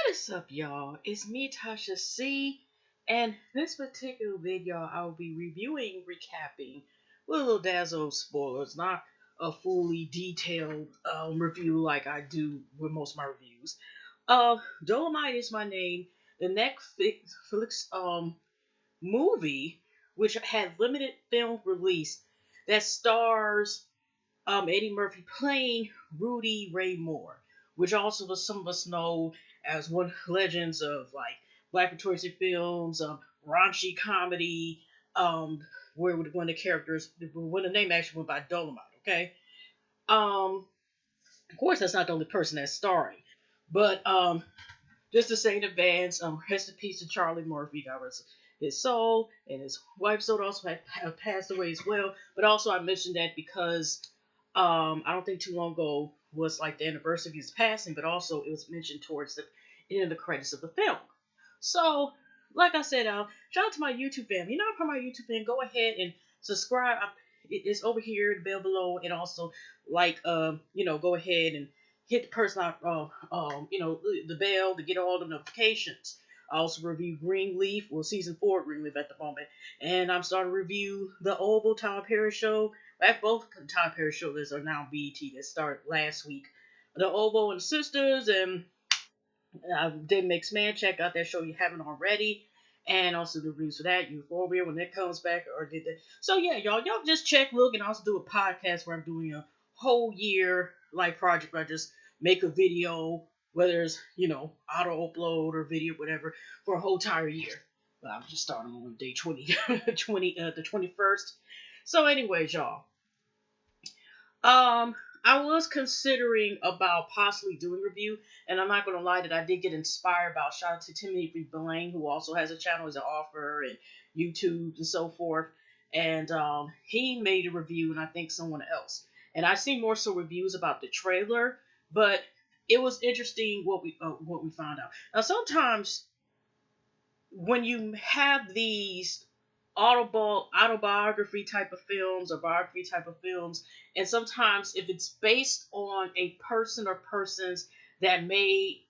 What's up, y'all? It's me, Tasha C. And this particular video, I will be reviewing, recapping, with a little dazzle spoilers, not a fully detailed review like I do with most of my reviews. Dolomite is my name. The Netflix movie, which had limited film release, that stars Eddie Murphy playing Rudy Ray Moore, which also was some of us know as one of the legends of like Black Victorian films, raunchy comedy, where when the characters, when the name actually went by Dolomite. Okay, of course that's not the only person that's starring, but just to say in advance, rest in peace to Charlie Murphy, God rest his soul, and his wife Soda also had passed away as well. But also I mentioned that because I don't think too long ago was like the anniversary of his passing, but also it was mentioned towards the end of the credits of the film. So, like I said, shout out to my YouTube family. You're not part of my YouTube family, go ahead and subscribe. It's over here, the bell below, and also go ahead and hit the the bell to get all the notifications. I also review Greenleaf, well, season 4 of Greenleaf at the moment, and I'm starting to review the Oval Tyler Perry show. Both Tyler Perry shows are now BET that started last week. The Oval and the Sisters and Did Mix Man. Check out that show you haven't already. And also the reviews for that, Euphoria, when it comes back, or did that. So yeah, y'all just check, look, and also do a podcast where I'm doing a whole year like project where I just make a video, whether it's auto upload or video, whatever, for a whole entire year. But I'm just starting on day 20, the 21st. So anyways, y'all. I was considering about possibly doing a review, and I'm not gonna lie that I did get inspired about. Shout out to Timothy Blaine, who also has a channel as an author and YouTube and so forth. And he made a review, and I think someone else. And I see more so reviews about the trailer, but it was interesting what we found out. Now sometimes when you have these autobiography type of films or biography type of films, and sometimes if it's based on a person or persons that may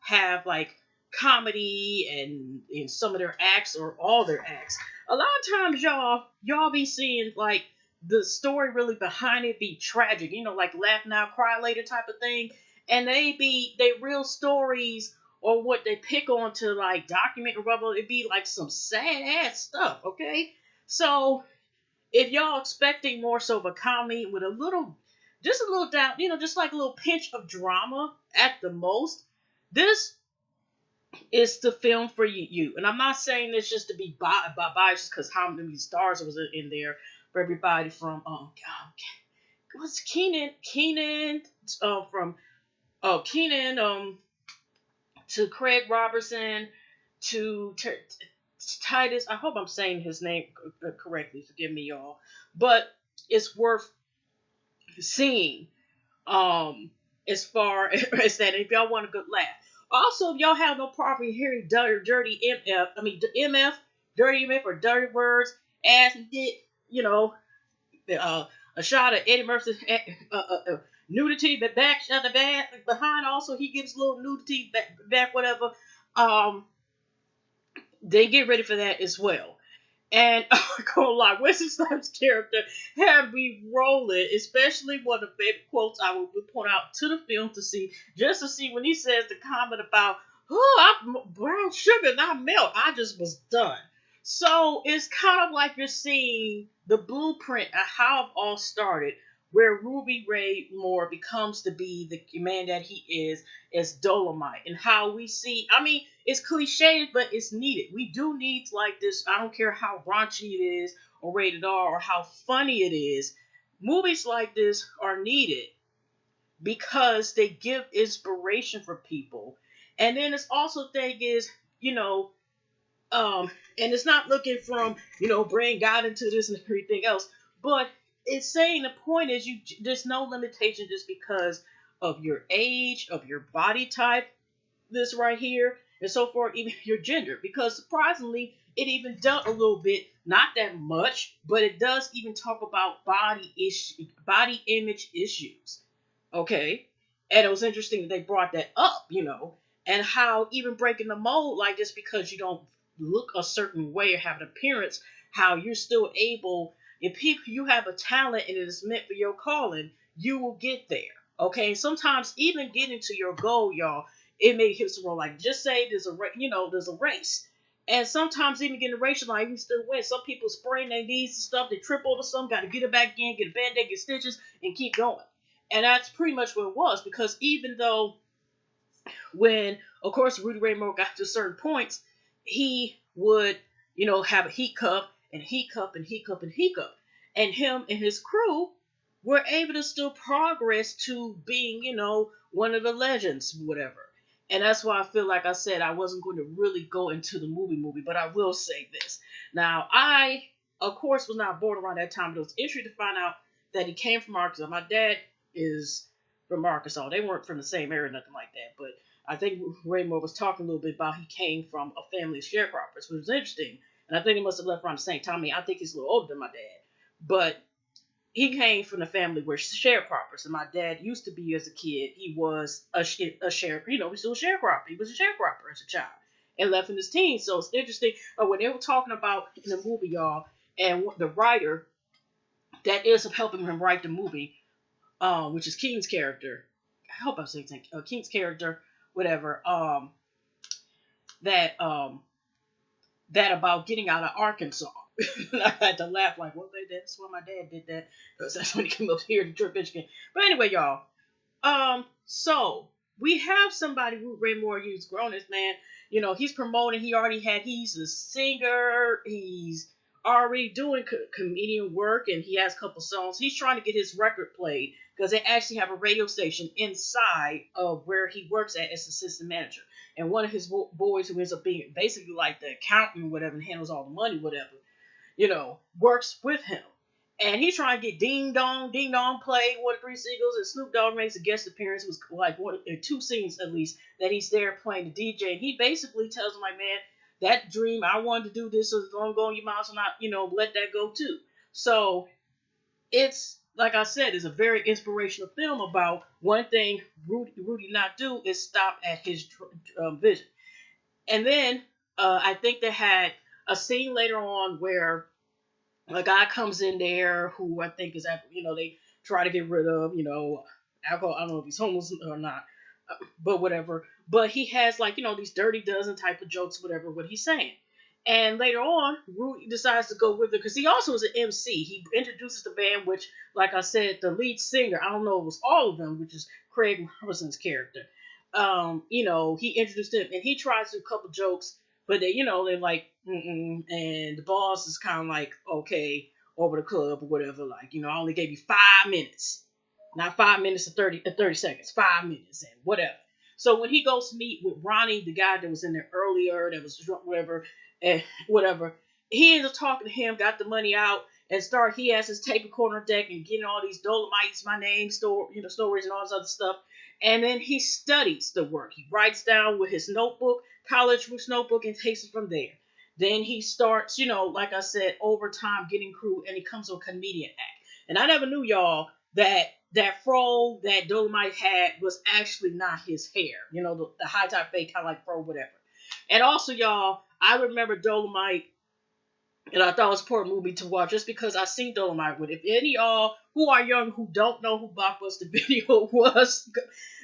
have like comedy and in some of their acts or all their acts, a lot of times y'all be seeing like the story really behind it be tragic, like laugh now cry later type of thing, and they real stories or what they pick on to like document or whatever. It'd be like some sad ass stuff, okay? So if y'all expecting more so of a comedy with just a little down, just like a little pinch of drama at the most, this is the film for you. And I'm not saying this just to be biased because how many stars was in there for everybody from what's Keenan from Keenan to Craig Robertson to Titus. I hope I'm saying his name correctly. Forgive me, y'all. But it's worth seeing. As far as that, if y'all want a good laugh. Also, if y'all have no problem hearing dirty MF, dirty MF or dirty words, ass and dick, a shot of Eddie Murphy's nudity, but back at the back behind. Also, he gives a little nudity back whatever. They get ready for that as well. And I'm gonna lie, Wesley Snipes' character had me rolling, especially one of the favorite quotes I would point out to the film just to see when he says the comment about, "Oh, I'm brown sugar, not milk." I just was done. So it's kind of like you're seeing the blueprint of how it all started, where Ruby Ray Moore becomes to be the man that he is as Dolomite, and how we see. I mean, it's cliched, but it's needed. We do need like this. I don't care how raunchy it is, or rated R, or how funny it is. Movies like this are needed because they give inspiration for people. And then it's also thing is, and it's not looking from, bring God into this and everything else, but it's saying the point is there's no limitation just because of your age, of your body type, this right here, and so forth, even your gender. Because surprisingly, it even does a little bit, not that much, but it does even talk about body image issues. Okay? And it was interesting that they brought that up, and how even breaking the mold, like just because you don't look a certain way or have an appearance, how you're still able, if people you have a talent and it is meant for your calling, you will get there. Okay, sometimes even getting to your goal, y'all, it may hit some role. Like just say there's a race. And sometimes even getting a race line, you still win. Some people sprain their knees and stuff, they trip over some, got to get it back in, get a band-aid, get stitches, and keep going. And that's pretty much what it was, because even though when, of course, Rudy Ray Moore got to certain points, he would, have a heat cup and heat cup and heat cup and heat cup. And him and his crew were able to still progress to being, one of the legends, whatever. And that's why I feel like I said I wasn't going to really go into the movie, but I will say this. Now, I, of course, was not born around that time, but it was interesting to find out that he came from Arkansas. My dad is from Arkansas. They weren't from the same area, nothing like that. But I think Raymore was talking a little bit about he came from a family of sharecroppers, which was interesting. And I think he must have left around the same time. I mean, I think he's a little older than my dad. But he came from the family where sharecroppers. And my dad used to be, as a kid, he was a share, he was still a sharecropper. He was a sharecropper as a child and left in his teens. So it's interesting when they were talking about in the movie, y'all, and the writer that is helping him write the movie, which is King's character. I hope I'm saying King's character, whatever. That about getting out of Arkansas. I had to laugh like, well, that's why my dad did that, because that's when he came up here to Detroit, Michigan. But anyway, y'all. So we have somebody who Ray Moore he's grown as man. He's promoting. He's a singer. He's already doing comedian work, and he has a couple songs. He's trying to get his record played because they actually have a radio station inside of where he works at as assistant manager. And one of his boys, who ends up being basically like the accountant, whatever, and handles all the money, whatever, works with him. And he's trying to get Ding Dong played, One Three Seagulls, and Snoop Dogg makes a guest appearance. It was like two scenes at least that he's there playing the DJ. And he basically tells him, like, man, that dream, I wanted to do this, so don't go on your mouth, so not, let that go too. So it's, like I said, it's a very inspirational film about one thing Rudy not do is stop at his vision. And then I think they had a scene later on where a guy comes in there who I think is, they try to get rid of, alcohol. I don't know if he's homeless or not, but whatever. But he has these Dirty Dozen type of jokes, whatever, what he's saying. And later on, Rudy decides to go with it because he also is an MC. He introduces the band, which, like I said, the lead singer, I don't know if it was all of them, which is Craig Robinson's character. He introduced him and he tries to do a couple jokes, but they're like, mm-mm. And the boss is kind of like, okay, over the club or whatever. Like, I only gave you 5 minutes, not 5 minutes to 30 seconds, 5 minutes and whatever. So when he goes to meet with Ronnie, the guy that was in there earlier, that was drunk, whatever, he ends up talking to him, got the money out, and he has his tape recorder deck and getting all these Dolomites, my name, stories and all this other stuff. And then he studies the work. He writes down with his notebook, college notebook, and takes it from there. Then he starts, like I said, over time getting crew, and he comes to a comedian act. And I never knew, y'all, that fro that Dolomite had was actually not his hair. The high top fade, kind of like fro, whatever. And also, y'all, I remember Dolomite, and I thought it was a important movie to watch just because I seen Dolomite with it. If any of y'all who are young who don't know who Blockbuster Video was,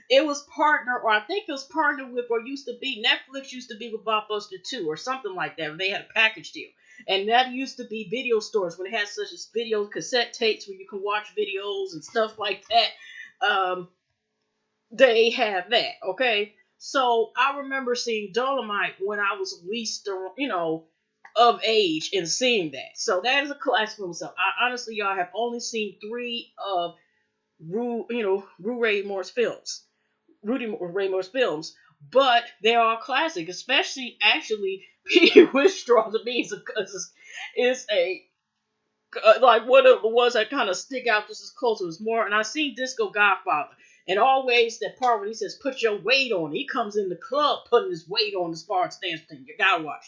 it was partner, or I think it was partnered with, or used to be, Netflix used to be with Blockbuster 2 or something like that. They had a package deal. And that used to be video stores when it had such as video cassette tapes where you can watch videos and stuff like that. They have that, okay? So I remember seeing Dolomite when I was at least, of age and seeing that. So that is a classic film. So I honestly, y'all, have only seen 3 of Rudy Ray Moore's films. But they are classic, especially actually Petey Wishstraw to me is a like one of the ones that kind of stick out just as close. It was more, and I seen Disco Godfather, and always that part when he says put your weight on. He comes in the club putting his weight on as far as dance thing. You gotta watch.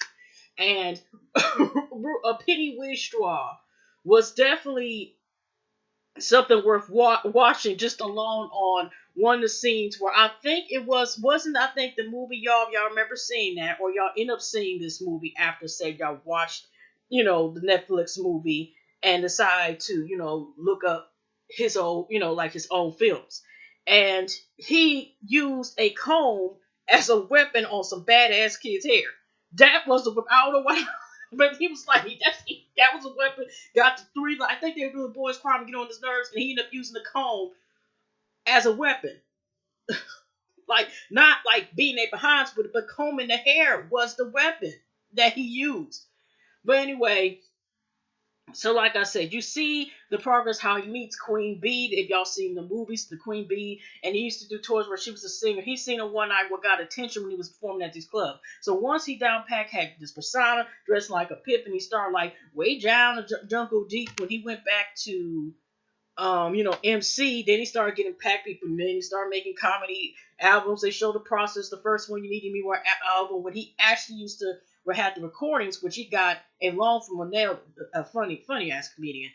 And a Petey Wishstraw was definitely something worth watching just alone on one of the scenes where I think it wasn't I think the movie y'all remember seeing that, or y'all end up seeing this movie after, say, y'all watched, the Netflix movie and decide to, look up his own, like his own films. And he used a comb as a weapon on some badass kid's hair. That was the I don't know why, but he was like, that was a weapon. Got the three. I think they were doing boys crime to get on his nerves, and he ended up using the comb as a weapon. Like, not like beating their behinds with it, but combing the hair was the weapon that he used. But anyway, so like I said, you see the progress how he meets Queen Bee. If y'all seen the movies, the Queen Bee, and he used to do tours where she was a singer. He seen her one night what got attention when he was performing at these clubs. So once he down packed, had this persona, dressed like a pip, and he started like way down the jungle deep when he went back to MC. Then he started getting packed people, and then he started making comedy albums. They showed the process. The first one, You Needed Me More album, when he actually used to had the recordings, which he got a loan from Linnell, a funny ass comedian,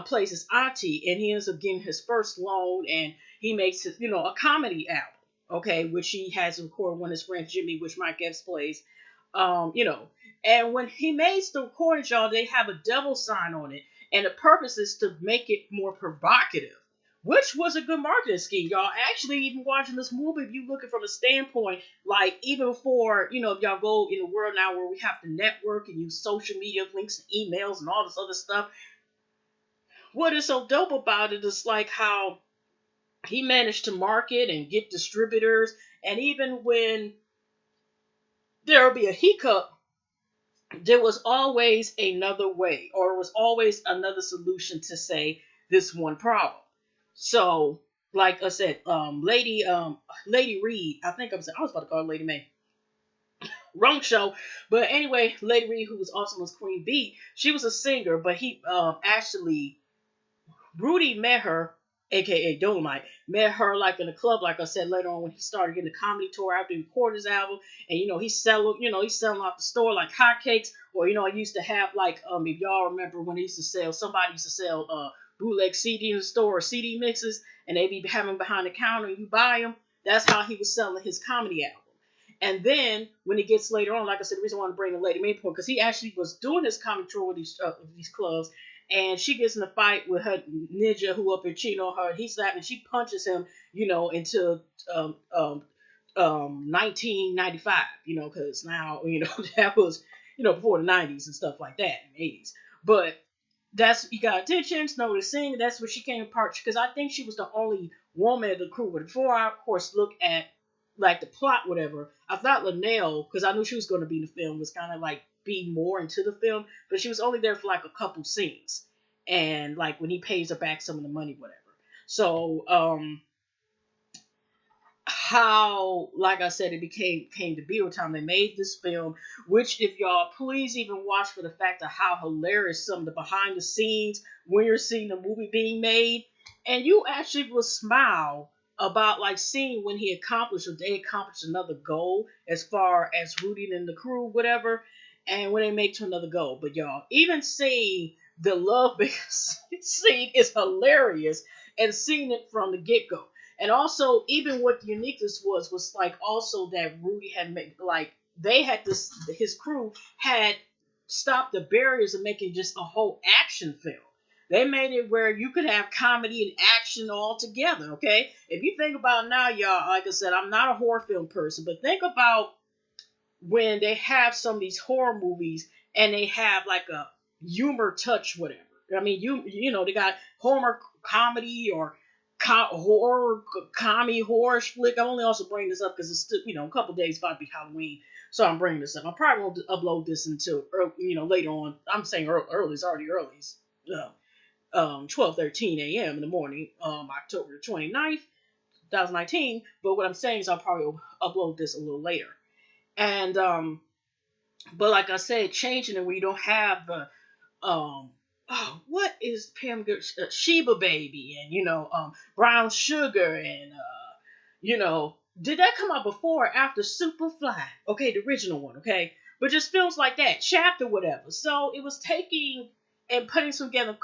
plays his auntie, and he ends up getting his first loan, and he makes his, a comedy album, okay, which he has recorded one of his friends, Jimmy, which Mike Epps plays, and when he makes the recordings, y'all, they have a devil sign on it, and the purpose is to make it more provocative, which was a good marketing scheme, y'all. Actually, even watching this movie, if you look at it from a standpoint, like even before, if y'all go in a world now where we have to network and use social media links and emails and all this other stuff, what is so dope about it is like how he managed to market and get distributors, and even when there will be a hiccup, there was always another way, or was always another solution to say this one problem. So, like I said, Lady Reed, I was about to call her Lady May. Wrong show, but anyway, Lady Reed, who was also was Queen Bee, she was a singer, but he actually Rudy met her, aka Dolomite, met her like in a club, like I said later on when he started getting a comedy tour after he recorded his album, and he's selling off the store like hotcakes, or I used to have like if y'all remember when somebody used to sell bootleg CD in the store or CD mixes, and they be having behind the counter and you buy them. That's how he was selling his comedy album. And then when it gets later on, like I said, the reason I want to bring the Lady May point because he actually was doing his comedy tour with these clubs, and she gets in a fight with her ninja who up and cheating on her. He slapped and she punches him, into 1995, because now that was before the 90s and stuff like that in the 80s. But that's he got attention, Snow to sing. That's where she came apart because I think she was the only woman of the crew. But before I, of course, look at like the plot, whatever, I thought Linnell, because I knew she was going to be in the film, was kind of like be more into the film, but she was only there for like a couple scenes, and like when he pays her back some of the money, whatever. So how, like I said, it came to be with time they made this film, which if y'all please even watch for the fact of how hilarious some of the behind the scenes when you're seeing the movie being made, and you actually will smile about like seeing when he accomplished or they accomplished another goal as far as Rudy and the crew, whatever, and when they make to another goal. But y'all, even seeing the love scene is hilarious, and seeing it from the get go. And also, even what the uniqueness was like also that Rudy had made, like they had this, his crew had stopped the barriers of making just a whole action film. They made it where you could have comedy and action all together. Okay, if you think about now, y'all, like I said, I'm not a horror film person, but think about when they have some of these horror movies and they have like a humor touch, whatever. I mean, they got horror comedy or horror comedy horror flick. I'm only also bringing this up because it's still a couple days about to be Halloween, so I'm bringing this up. I probably won't upload this until later on. I'm saying early. It's already early. It's 12:13 a.m. in the morning, October 29th, 2019. But what I'm saying is I'll probably upload this a little later. And but like I said, changing it where you don't have the what is Pam Sheba Baby and Brown Sugar and did that come out before or after Superfly? Okay, the original one, okay, but just films like that, Chapter, whatever. So it was taking and putting together,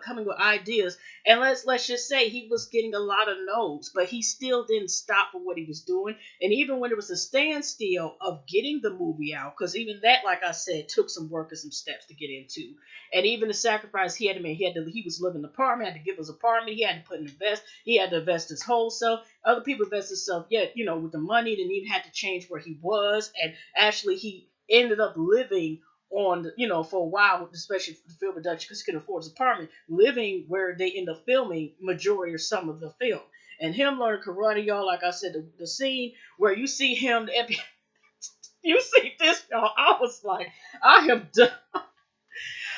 coming with ideas. And let's just say he was getting a lot of no's, but he still didn't stop for what he was doing. And even when it was a standstill of getting the movie out, because even that, like I said, took some work and some steps to get into. And even the sacrifice he had to make, he was living in an apartment, had to give his apartment, he had to put in invest, he had to invest his whole self. Other people invest themselves, yet with the money, then he had to change where he was, and actually he ended up living on for a while, especially for the film production, because he couldn't afford his apartment, living where they end up filming majority or some of the film. And him learning karate, y'all, like I said, the scene where you see him, you see this, y'all, I was like, I am done.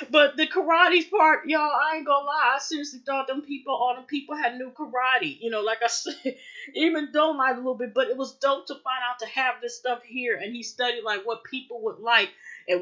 But the karate part, y'all, I ain't gonna lie. I seriously thought all them people had new karate. Like I said, even don't like a little bit, but it was dope to find out to have this stuff here. And he studied like what people would like, and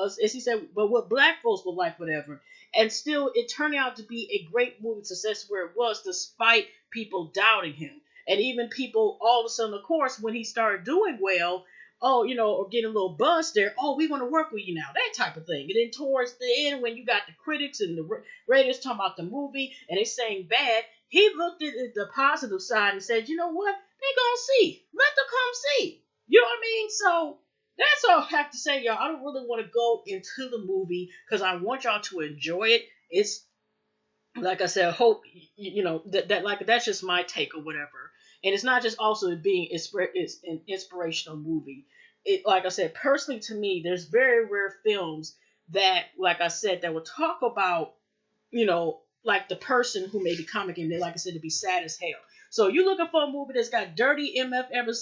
as he said, but what black folks would like, whatever. And still, it turned out to be a great movie success where it was, despite people doubting him, and even people all of a sudden, of course, when he started doing well, or getting a little buzz there. Oh, we want to work with you now, that type of thing. And then towards the end, when you got the critics and the raters talking about the movie and they saying bad, he looked at the positive side and said, you know what? They gonna see. Let them come see. You know what I mean? So that's all I have to say, y'all. I don't really want to go into the movie because I want y'all to enjoy it. It's like I said, I hope that like that's just my take or whatever. And it's not just also being it's an inspirational movie. It, like I said, personally to me, there's very rare films that, like I said, that will talk about like the person who made the comic, and they, like I said, to be sad as hell. So you looking for a movie that's got dirty MF ever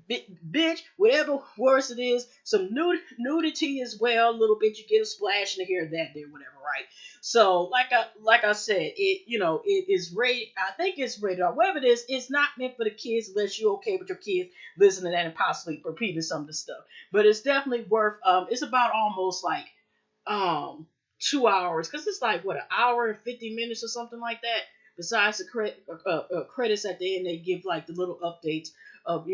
bitch, whatever worse it is, some nudity as well, a little bit. You get a splash in here and that there, whatever, right? So, like I said, it is rated. I think it's rated R. Whatever it is, it's not meant for the kids unless you're okay with your kids listening to that and possibly repeating some of the stuff. But it's definitely worth. It's about almost like 2 hours, because it's like what, an hour and 50 minutes or something like that. Besides the credits at the end, they give like the little updates of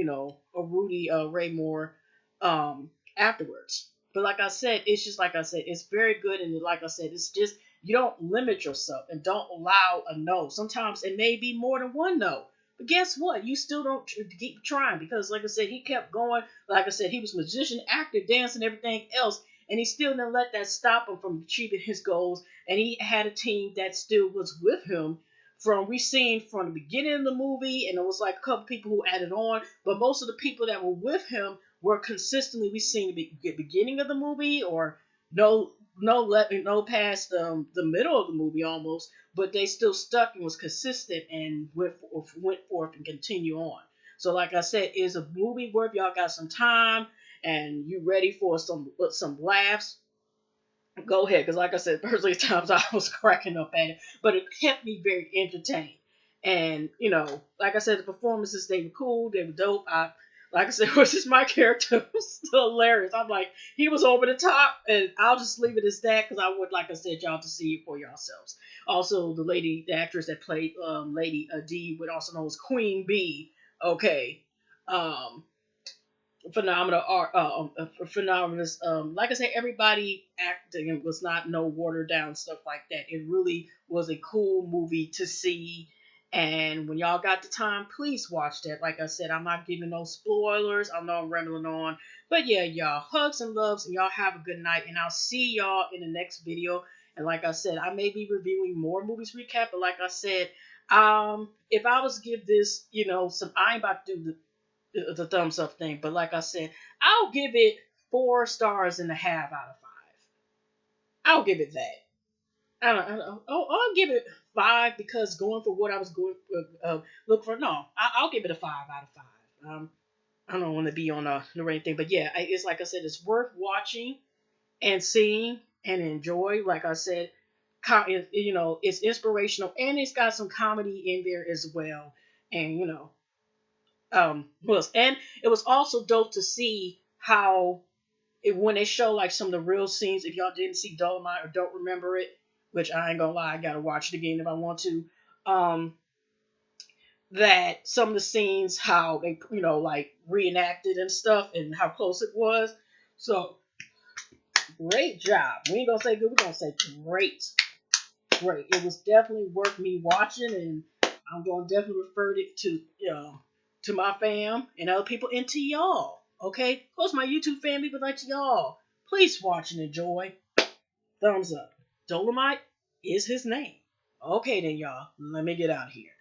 of Rudy Ray Moore afterwards. But like I said, it's just like I said, it's very good, and like I said, it's just you don't limit yourself and don't allow a no. Sometimes it may be more than one no. But guess what? You still don't keep trying, because, like I said, he kept going. Like I said, he was musician, actor, dancing, everything else, and he still didn't let that stop him from achieving his goals. And he had a team that still was with him from we seen from the beginning of the movie, and it was like a couple people who added on, but most of the people that were with him were consistently we seen the beginning of the movie, or no past the middle of the movie almost, but they still stuck and was consistent and went forth and continue on. So like I said, it's a movie worth, y'all got some time and you ready for some laughs, go ahead, because like I said, personally, at times I was cracking up at it, but it kept me very entertained. And like I said, the performances, they were cool, they were dope. Like I said, was just my character was still hilarious. I'm like, he was over the top, and I'll just leave it as that, because I would, like I said, y'all to see it for yourselves. Also, the actress that played Lady D, would also known as Queen Bee. Okay, um, phenomenal art, phenomenal. Like I said, everybody acting, it was not no watered down stuff like that. It really was a cool movie to see. And when y'all got the time, please watch that. Like I said, I'm not giving no spoilers. I know I'm rambling on, but yeah, y'all, hugs and loves, and y'all have a good night. And I'll see y'all in the next video. And like I said, I may be reviewing more movies recap, but like I said, if I was to give this, I ain't about to do the thumbs up thing. But like I said, I'll give it 4.5 stars out of 5. I'll give it that. I don't. I'll give it 5, because going for what I was going look for. No, I'll give it a 5 out of 5. I don't want to be on the right thing, but yeah, it's like I said, it's worth watching and seeing and enjoy. Like I said, it's inspirational, and it's got some comedy in there as well. And was, and it was also dope to see how when they show like some of the real scenes. If y'all didn't see Dolomite or don't remember it, which I ain't gonna lie, I gotta watch it again if I want to. Um, that some of the scenes, how they like reenacted and stuff, and how close it was. So Great job. We ain't gonna say good, we're gonna say great. Great. It was definitely worth me watching, and I'm gonna definitely refer it to my fam and other people and to y'all. Okay? Of course my YouTube family, but like to y'all. Please watch and enjoy. Thumbs up. Dolomite is his name. Okay then y'all. Let me get out of here.